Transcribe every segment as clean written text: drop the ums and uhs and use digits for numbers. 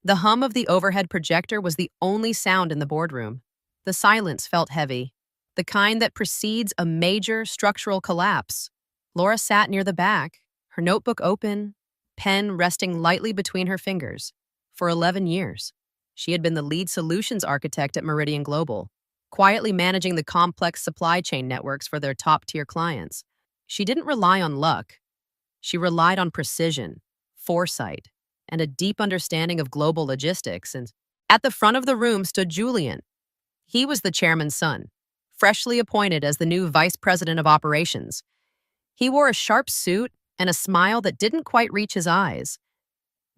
The hum of the overhead projector was the only sound in the boardroom. The silence felt heavy, the kind that precedes a major structural collapse. Laura sat near the back, her notebook open, pen resting lightly between her fingers. For 11 years, she had been the lead solutions architect at Meridian Global, quietly managing the complex supply chain networks for their top-tier clients. She didn't rely on luck. She relied on precision, foresight, and a deep understanding of global logistics. And at the front of the room stood Julian. He was the chairman's son, freshly appointed as the new vice president of operations. He wore a sharp suit and a smile that didn't quite reach his eyes.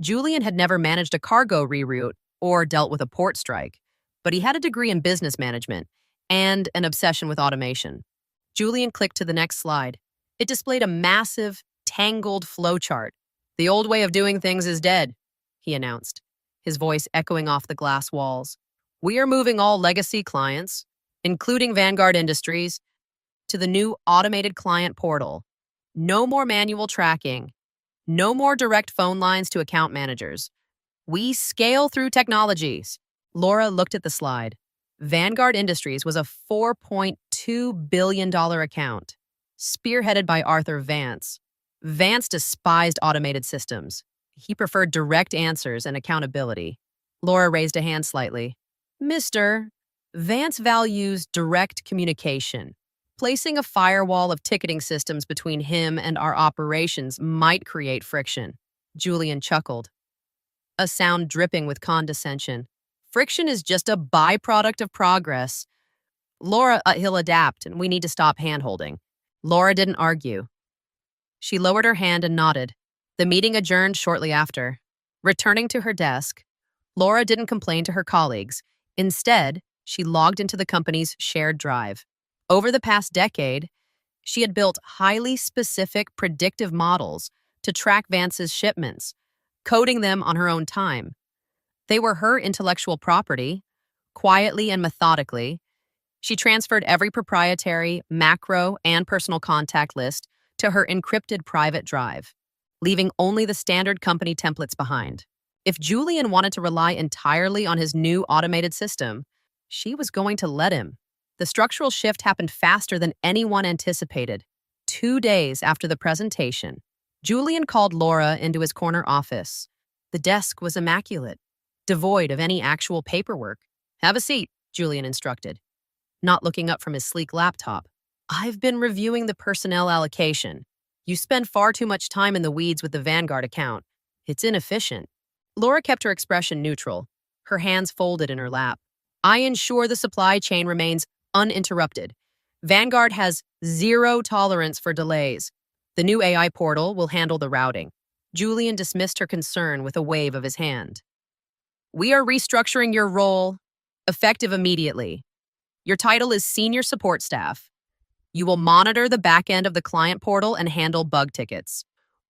Julian had never managed a cargo reroute or dealt with a port strike, but he had a degree in business management and an obsession with automation. Julian clicked to the next slide. It displayed a massive, tangled flowchart. "The old way of doing things is dead," he announced, his voice echoing off the glass walls. "We are moving all legacy clients, including Vanguard Industries, to the new automated client portal. No more manual tracking. No more direct phone lines to account managers. We scale through technologies." Laura looked at the slide. Vanguard Industries was a $4.2 billion account, spearheaded by Arthur Vance. Vance despised automated systems. He preferred direct answers and accountability. Laura raised a hand slightly. "Mr. Vance values direct communication. Placing a firewall of ticketing systems between him and our operations might create friction." Julian chuckled, a sound dripping with condescension. "Friction is just a byproduct of progress. Laura, he'll adapt, and we need to stop hand-holding." Laura didn't argue. She lowered her hand and nodded. The meeting adjourned shortly after. Returning to her desk, Laura didn't complain to her colleagues. Instead, she logged into the company's shared drive. Over the past decade, she had built highly specific predictive models to track Vance's shipments, coding them on her own time. They were her intellectual property. Quietly and methodically, she transferred every proprietary, macro, and personal contact list to her encrypted private drive, leaving only the standard company templates behind. If Julian wanted to rely entirely on his new automated system, she was going to let him. The structural shift happened faster than anyone anticipated. 2 days after the presentation, Julian called Laura into his corner office. The desk was immaculate, devoid of any actual paperwork. "Have a seat," Julian instructed, not looking up from his sleek laptop. "I've been reviewing the personnel allocation. You spend far too much time in the weeds with the Vanguard account. It's inefficient." Laura kept her expression neutral, her hands folded in her lap. "I ensure the supply chain remains uninterrupted. Vanguard has zero tolerance for delays. The new AI portal will handle the routing." Julian dismissed her concern with a wave of his hand. "We are restructuring your role, effective immediately. Your title is Senior Support Staff. You will monitor the back end of the client portal and handle bug tickets.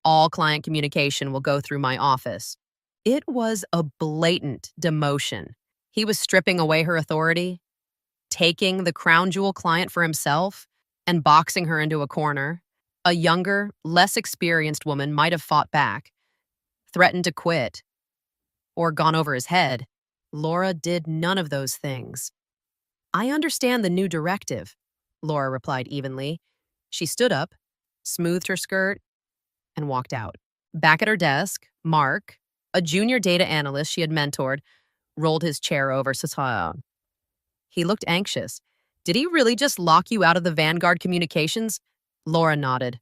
All client communication will go through my office." It was a blatant demotion. He was stripping away her authority, taking the crown jewel client for himself, and boxing her into a corner. A younger, less experienced woman might have fought back, threatened to quit, or gone over his head. Laura did none of those things. "I understand the new directive," Laura replied evenly. She stood up, smoothed her skirt, and walked out. Back at her desk, Mark, a junior data analyst she had mentored, rolled his chair over Sasha. He looked anxious. "Did he really just lock you out of the Vanguard communications?" Laura nodded,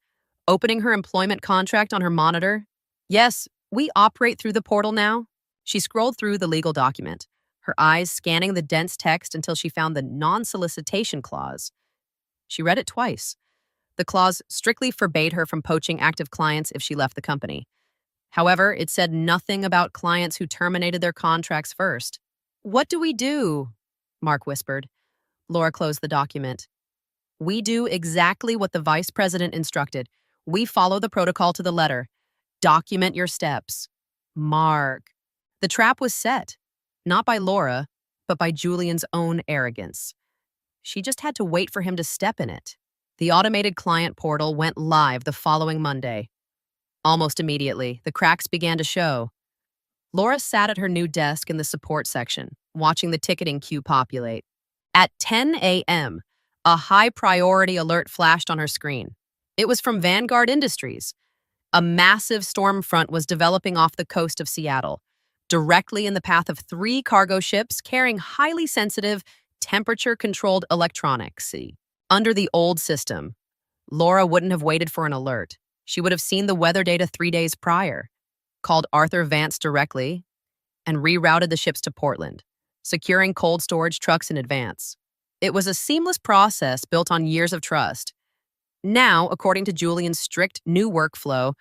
opening her employment contract on her monitor. "Yes, we operate through the portal now." She scrolled through the legal document, her eyes scanning the dense text until she found the non-solicitation clause. She read it twice. The clause strictly forbade her from poaching active clients if she left the company. However, it said nothing about clients who terminated their contracts first. "What do we do?" Mark whispered. Laura closed the document. "We do exactly what the vice president instructed. We follow the protocol to the letter. Document your steps." Mark. The trap was set, not by Laura, but by Julian's own arrogance. She just had to wait for him to step in it. The automated client portal went live the following Monday. Almost immediately, the cracks began to show. Laura sat at her new desk in the support section, watching the ticketing queue populate. At 10 a.m., a high priority alert flashed on her screen. It was from Vanguard Industries. A massive storm front was developing off the coast of Seattle, directly in the path of three cargo ships carrying highly sensitive, temperature-controlled electronics. Under the old system, Laura wouldn't have waited for an alert. She would have seen the weather data 3 days prior, called Arthur Vance directly, and rerouted the ships to Portland, securing cold storage trucks in advance. It was a seamless process built on years of trust. Now, according to Julian's strict new workflow,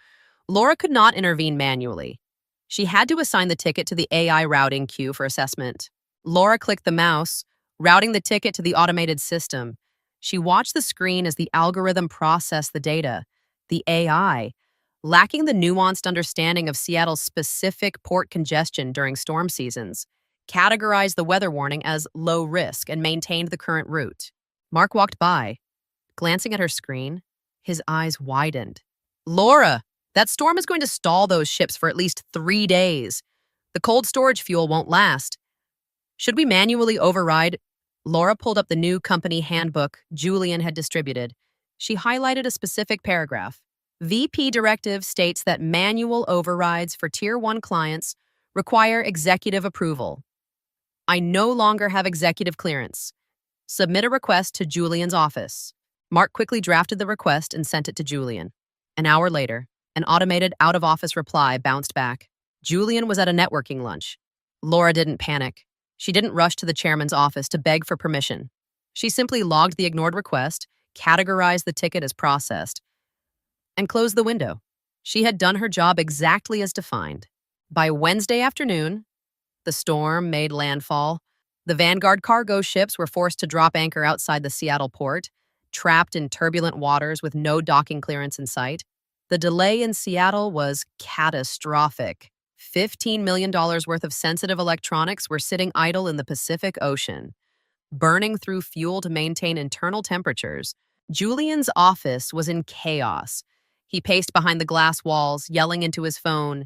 Laura could not intervene manually. She had to assign the ticket to the AI routing queue for assessment. Laura clicked the mouse, routing the ticket to the automated system. She watched the screen as the algorithm processed the data. The AI, lacking the nuanced understanding of Seattle's specific port congestion during storm seasons, categorized the weather warning as low risk and maintained the current route. Mark walked by. Glancing at her screen, his eyes widened. Laura, that storm is going to stall those ships for at least 3 days. The cold storage fuel won't last. Should we manually override? Laura pulled up the new company handbook Julian had distributed. She highlighted a specific paragraph. VP directive states that manual overrides for Tier 1 clients require executive approval. I no longer have executive clearance. Submit a request to Julian's office. Mark quickly drafted the request and sent it to Julian. An hour later, an automated out-of-office reply bounced back. Julian was at a networking lunch. Laura didn't panic. She didn't rush to the chairman's office to beg for permission. She simply logged the ignored request, categorized the ticket as processed, and closed the window. She had done her job exactly as defined. By Wednesday afternoon, the storm made landfall. The Vanguard cargo ships were forced to drop anchor outside the Seattle port, trapped in turbulent waters with no docking clearance in sight. The delay in Seattle was catastrophic. $15 million worth of sensitive electronics were sitting idle in the Pacific Ocean, burning through fuel to maintain internal temperatures. Julian's office was in chaos. He paced behind the glass walls, yelling into his phone.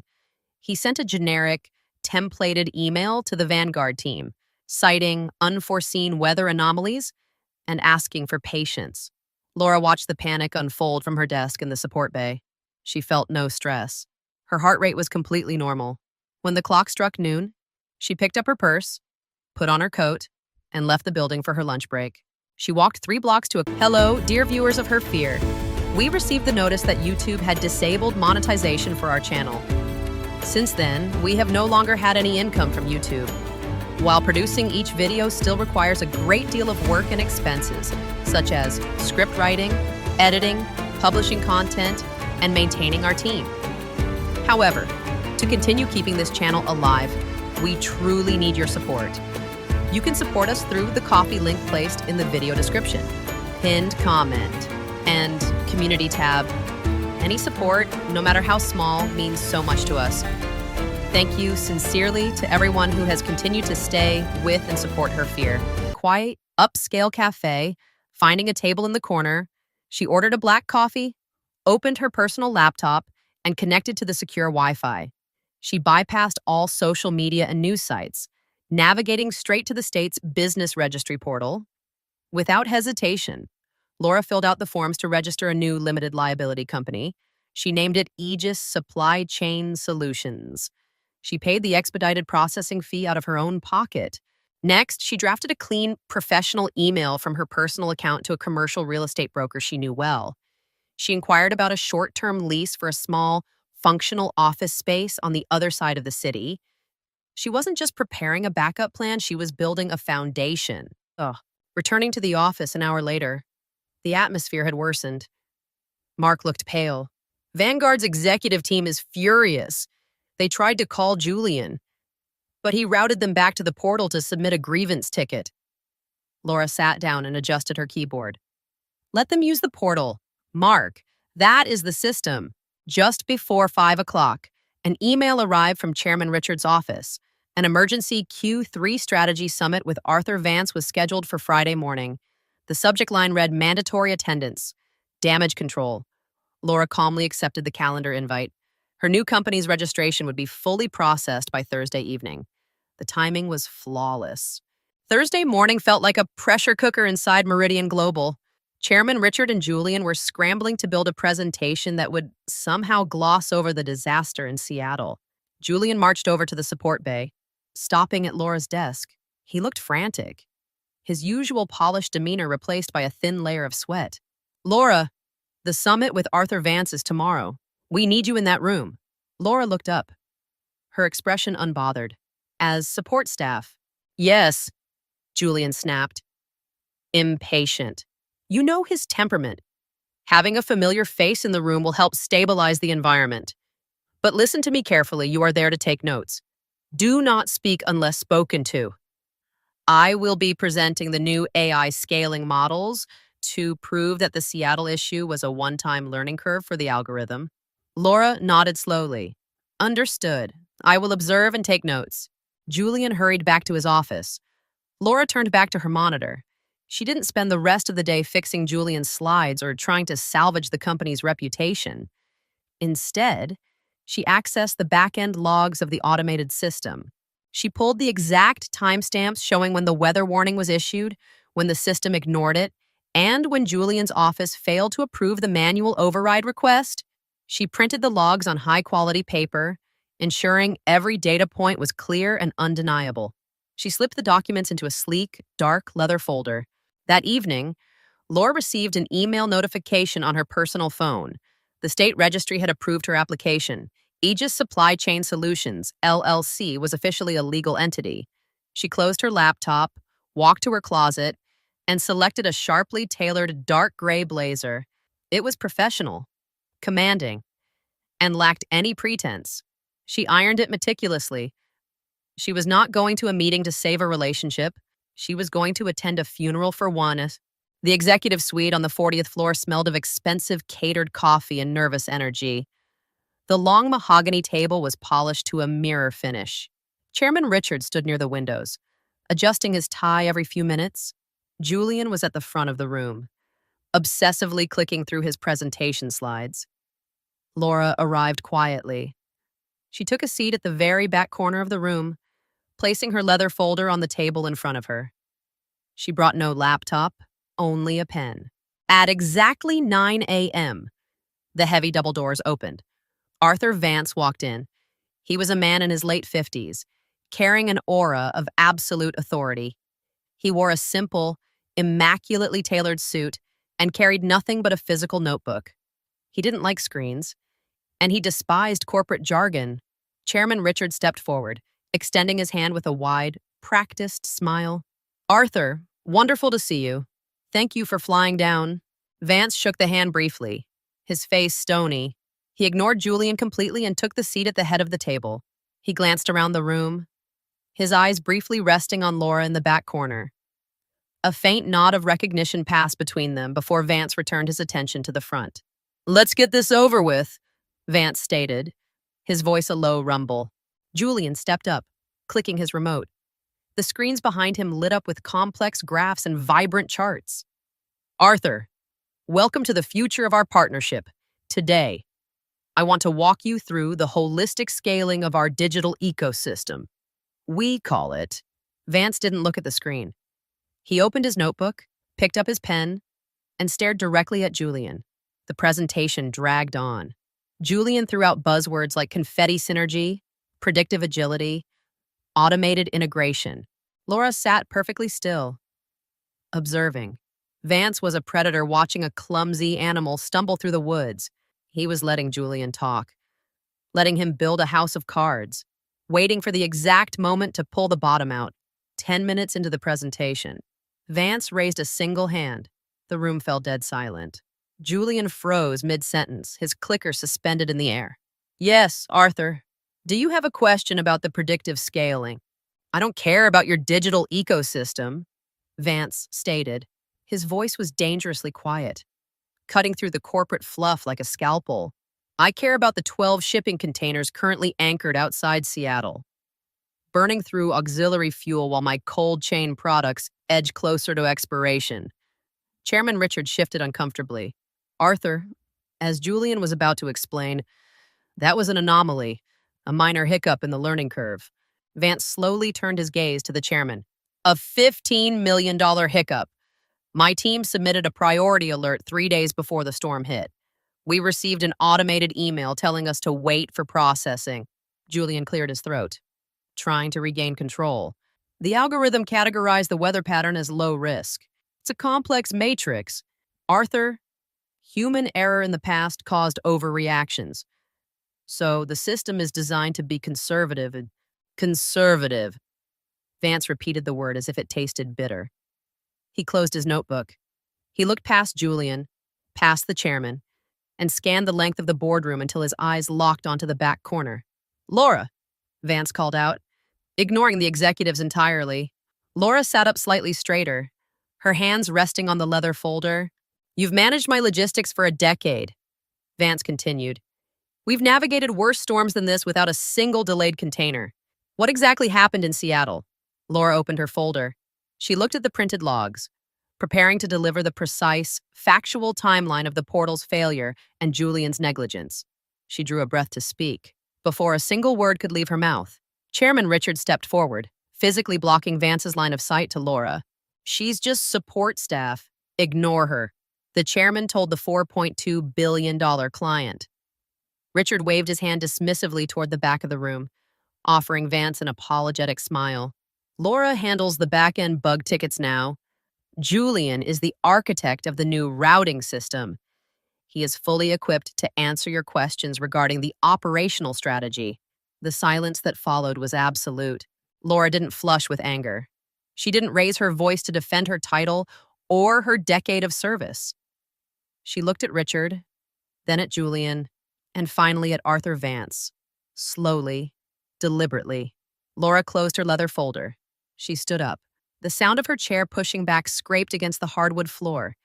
He sent a generic, templated email to the Vanguard team, citing unforeseen weather anomalies and asking for patience. Laura watched the panic unfold from her desk in the support bay. She felt no stress. Her heart rate was completely normal. When the clock struck noon, she picked up her purse, put on her coat, and left the building for her lunch break. She walked 3 blocks to a hello, dear viewers of Her Fear. We received the notice that YouTube had disabled monetization for our channel. Since then, we have no longer had any income from YouTube. While producing each video still requires a great deal of work and expenses, such as script writing, editing, publishing content, and maintaining our team. However, to continue keeping this channel alive, we truly need your support. You can support us through the Ko-fi link placed in the video description, pinned comment, and community tab. Any support, no matter how small, means so much to us. Thank you sincerely to everyone who has continued to stay with and support Her Fear. Quiet, upscale cafe, finding a table in the corner, she ordered a black coffee, opened her personal laptop, and connected to the secure Wi-Fi. She bypassed all social media and news sites, navigating straight to the state's business registry portal. Without hesitation, Laura filled out the forms to register a new limited liability company. She named it Aegis Supply Chain Solutions. She paid the expedited processing fee out of her own pocket. Next, she drafted a clean, professional email from her personal account to a commercial real estate broker she knew well. She inquired about a short-term lease for a small, functional office space on the other side of the city. She wasn't just preparing a backup plan, she was building a foundation. Returning to the office an hour later, the atmosphere had worsened. Mark looked pale. Vanguard's executive team is furious. They tried to call Julian, but he routed them back to the portal to submit a grievance ticket. Laura sat down and adjusted her keyboard. Let them use the portal. Mark, that is the system. Just before 5 o'clock, an email arrived from Chairman Richard's office. An emergency Q3 strategy summit with Arthur Vance was scheduled for Friday morning. The subject line read mandatory attendance, damage control. Laura calmly accepted the calendar invite. Her new company's registration would be fully processed by Thursday evening. The timing was flawless. Thursday morning felt like a pressure cooker inside Meridian Global. Chairman Richard and Julian were scrambling to build a presentation that would somehow gloss over the disaster in Seattle. Julian marched over to the support bay, stopping at Laura's desk. He looked frantic, his usual polished demeanor replaced by a thin layer of sweat. "Laura, the summit with Arthur Vance is tomorrow. We need you in that room." Laura looked up, her expression unbothered. "As support staff." "Yes," Julian snapped, impatient. "You know his temperament. Having a familiar face in the room will help stabilize the environment. But listen to me carefully, you are there to take notes. Do not speak unless spoken to. I will be presenting the new AI scaling models to prove that the Seattle issue was a one-time learning curve for the algorithm." Laura nodded slowly. "Understood. I will observe and take notes." Julian hurried back to his office. Laura turned back to her monitor. She didn't spend the rest of the day fixing Julian's slides or trying to salvage the company's reputation. Instead, she accessed the back-end logs of the automated system. She pulled the exact timestamps showing when the weather warning was issued, when the system ignored it, and when Julian's office failed to approve the manual override request. She printed the logs on high-quality paper, ensuring every data point was clear and undeniable. She slipped the documents into a sleek, dark leather folder. That evening, Laura received an email notification on her personal phone. The state registry had approved her application. Aegis Supply Chain Solutions, LLC, was officially a legal entity. She closed her laptop, walked to her closet, and selected a sharply tailored dark gray blazer. It was professional, commanding, and lacked any pretense. She ironed it meticulously. She was not going to a meeting to save a relationship. She was going to attend a funeral for one. The executive suite on the 40th floor smelled of expensive catered coffee and nervous energy. The long mahogany table was polished to a mirror finish. Chairman Richard stood near the windows, adjusting his tie every few minutes. Julian was at the front of the room, obsessively clicking through his presentation slides. Laura arrived quietly. She took a seat at the very back corner of the room, placing her leather folder on the table in front of her. She brought no laptop, only a pen. At exactly 9 a.m., the heavy double doors opened. Arthur Vance walked in. He was a man in his late 50s, carrying an aura of absolute authority. He wore a simple, immaculately tailored suit and carried nothing but a physical notebook. He didn't like screens, and he despised corporate jargon. Chairman Richard stepped forward, extending his hand with a wide, practiced smile. "Arthur, wonderful to see you. Thank you for flying down." Vance shook the hand briefly, his face stony. He ignored Julian completely and took the seat at the head of the table. He glanced around the room, his eyes briefly resting on Laura in the back corner. A faint nod of recognition passed between them before Vance returned his attention to the front. "Let's get this over with," Vance stated, his voice a low rumble. Julian stepped up, clicking his remote. The screens behind him lit up with complex graphs and vibrant charts. "Arthur, welcome to the future of our partnership. Today, I want to walk you through the holistic scaling of our digital ecosystem. We call it." Vance didn't look at the screen. He opened his notebook, picked up his pen, and stared directly at Julian. The presentation dragged on. Julian threw out buzzwords like confetti synergy, predictive agility, automated integration. Laura sat perfectly still, observing. Vance was a predator watching a clumsy animal stumble through the woods. He was letting Julian talk, letting him build a house of cards, waiting for the exact moment to pull the bottom out. 10 minutes into the presentation, Vance raised a single hand. The room fell dead silent. Julian froze mid-sentence, his clicker suspended in the air. "Yes, Arthur. Do you have a question about the predictive scaling?" "I don't care about your digital ecosystem," Vance stated. His voice was dangerously quiet, cutting through the corporate fluff like a scalpel. "I care about the 12 shipping containers currently anchored outside Seattle, burning through auxiliary fuel while my cold chain products edge closer to expiration." Chairman Richard shifted uncomfortably. "Arthur," as Julian was about to explain, That was an anomaly, a minor hiccup in the learning curve. Vance slowly turned his gaze to the chairman. A $15 million hiccup. My team submitted a priority alert 3 days before the storm hit. We received an automated email telling us to wait for processing. Julian cleared his throat, trying to regain control. The algorithm categorized the weather pattern as low risk. It's a complex matrix. Arthur, human error in the past caused overreactions. So the system is designed to be conservative and conservative. Vance repeated the word as if it tasted bitter. He closed his notebook. He looked past Julian, past the chairman, and scanned the length of the boardroom until his eyes locked onto the back corner. Laura, Vance called out, ignoring the executives entirely. Laura sat up slightly straighter, her hands resting on the leather folder. You've managed my logistics for a decade, Vance continued. We've navigated worse storms than this without a single delayed container. What exactly happened in Seattle? Laura opened her folder. She looked at the printed logs, preparing to deliver the precise, factual timeline of the portal's failure and Julian's negligence. She drew a breath to speak. Before a single word could leave her mouth, Chairman Richard stepped forward, physically blocking Vance's line of sight to Laura. She's just support staff. Ignore her, the chairman told the $4.2 billion client. Richard waved his hand dismissively toward the back of the room, offering Vance an apologetic smile. Laura handles the back-end bug tickets now. Julian is the architect of the new routing system. He is fully equipped to answer your questions regarding the operational strategy. The silence that followed was absolute. Laura didn't flush with anger. She didn't raise her voice to defend her title or her decade of service. She looked at Richard, then at Julian, and finally at Arthur Vance. Slowly, deliberately, Laura closed her leather folder. She stood up. The sound of her chair pushing back scraped against the hardwood floor,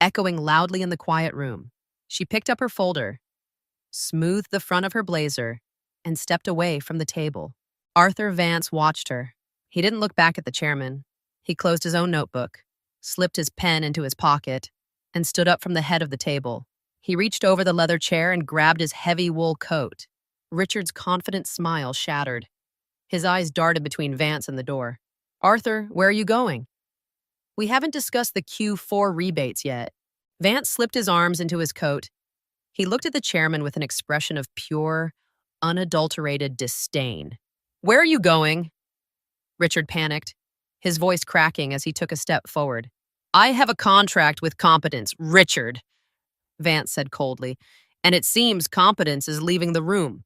echoing loudly in the quiet room. She picked up her folder, smoothed the front of her blazer, and stepped away from the table. Arthur Vance watched her. He didn't look back at the chairman. He closed his own notebook, slipped his pen into his pocket, and stood up from the head of the table. He reached over the leather chair and grabbed his heavy wool coat. Richard's confident smile shattered. His eyes darted between Vance and the door. Arthur, where are you going? We haven't discussed the Q4 rebates yet. Vance slipped his arms into his coat. He looked at the chairman with an expression of pure, unadulterated disdain. Where are you going? Richard panicked, his voice cracking as he took a step forward. I have a contract with Competence, Richard, Vance said coldly, and it seems Competence is leaving the room.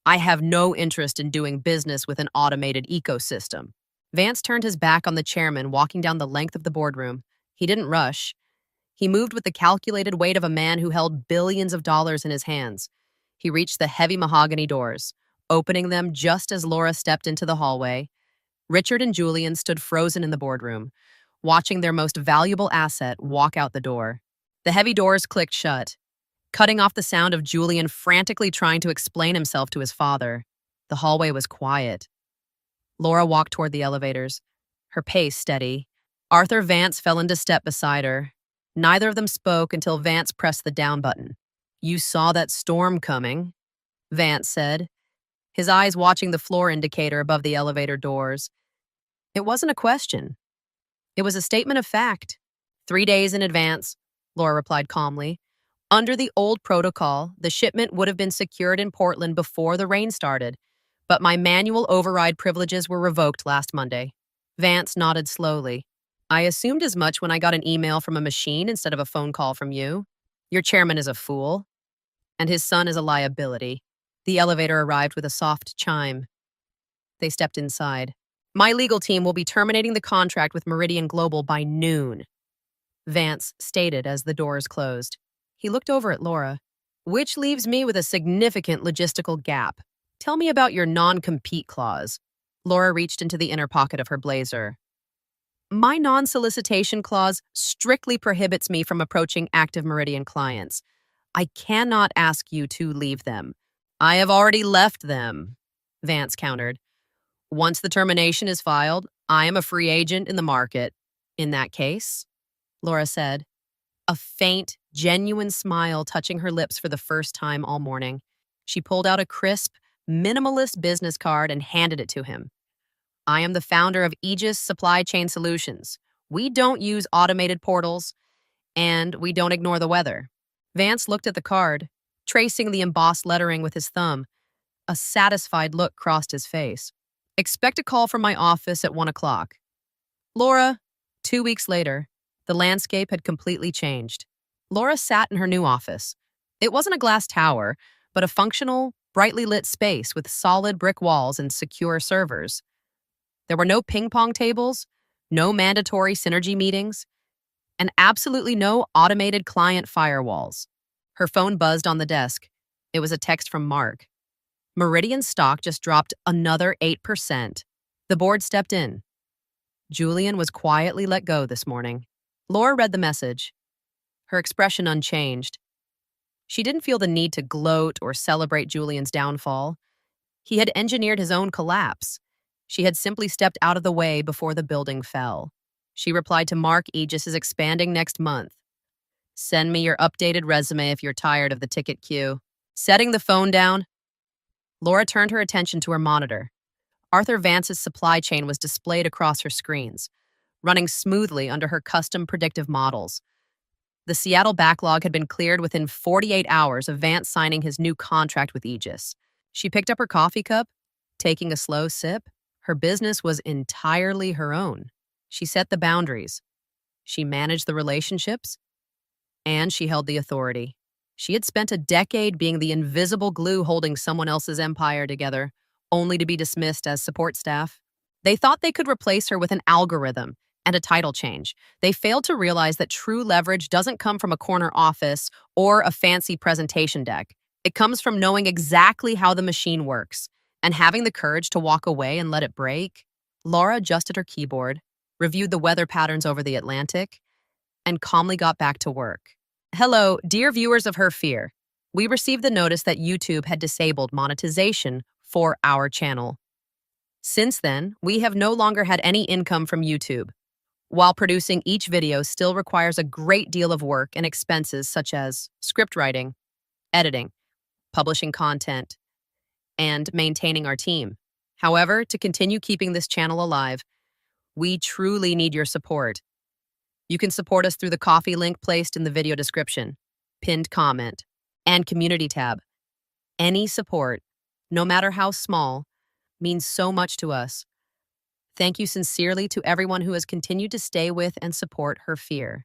I have no interest in doing business with an automated ecosystem. Vance turned his back on the chairman, walking down the length of the boardroom. He didn't rush. He moved with the calculated weight of a man who held billions of dollars in his hands. He reached the heavy mahogany doors, opening them just as Laura stepped into the hallway. Richard and Julian stood frozen in the boardroom, watching their most valuable asset walk out the door. The heavy doors clicked shut, cutting off the sound of Julian frantically trying to explain himself to his father. The hallway was quiet. Laura walked toward the elevators, her pace steady. Arthur Vance fell into step beside her. Neither of them spoke until Vance pressed the down button. You saw that storm coming, Vance said, his eyes watching the floor indicator above the elevator doors. It wasn't a question. It was a statement of fact. 3 days in advance, Laura replied calmly. Under the old protocol, the shipment would have been secured in Portland before the rain started, but my manual override privileges were revoked last Monday. Vance nodded slowly. I assumed as much when I got an email from a machine instead of a phone call from you. Your chairman is a fool, and his son is a liability. The elevator arrived with a soft chime. They stepped inside. My legal team will be terminating the contract with Meridian Global by noon, Vance stated as the doors closed. He looked over at Laura. Which leaves me with a significant logistical gap. Tell me about your non-compete clause. Laura reached into the inner pocket of her blazer. My non-solicitation clause strictly prohibits me from approaching active Meridian clients. I cannot ask you to leave them. I have already left them, Vance countered. Once the termination is filed, I am a free agent in the market. In that case, Laura said, a faint, genuine smile touching her lips for the first time all morning. She pulled out a crisp, minimalist business card and handed it to him. I am the founder of Aegis Supply Chain Solutions. We don't use automated portals, and we don't ignore the weather. Vance looked at the card, tracing the embossed lettering with his thumb. A satisfied look crossed his face. Expect a call from my office at 1 o'clock. Laura, 2 weeks later, the landscape had completely changed. Laura sat in her new office. It wasn't a glass tower, but a functional, brightly lit space with solid brick walls and secure servers. There were no ping pong tables, no mandatory synergy meetings, and absolutely no automated client firewalls. Her phone buzzed on the desk. It was a text from Mark. Meridian stock just dropped another 8%. The board stepped in. Julian was quietly let go this morning. Laura read the message, her expression unchanged. She didn't feel the need to gloat or celebrate Julian's downfall. He had engineered his own collapse. She had simply stepped out of the way before the building fell. She replied to Mark, Aegis is expanding next month. Send me your updated resume if you're tired of the ticket queue. Setting the phone down, Laura turned her attention to her monitor. Arthur Vance's supply chain was displayed across her screens, running smoothly under her custom predictive models. The Seattle backlog had been cleared within 48 hours of Vance signing his new contract with Aegis. She picked up her coffee cup, taking a slow sip. Her business was entirely her own. She set the boundaries. She managed the relationships, and she held the authority. She had spent a decade being the invisible glue holding someone else's empire together, only to be dismissed as support staff. They thought they could replace her with an algorithm and a title change. They failed to realize that true leverage doesn't come from a corner office or a fancy presentation deck. It comes from knowing exactly how the machine works and having the courage to walk away and let it break. Laura adjusted her keyboard, reviewed the weather patterns over the Atlantic, and calmly got back to work. Hello, dear viewers of Her Fear. We received the notice that YouTube had disabled monetization for our channel. Since then, we have no longer had any income from YouTube. While producing each video still requires a great deal of work and expenses such as script writing, editing, publishing content, and maintaining our team. However, to continue keeping this channel alive, we truly need your support. You can support us through the Coffee link placed in the video description, pinned comment, and community tab. Any support, no matter how small, means so much to us. Thank you sincerely to everyone who has continued to stay with and support Her Fear.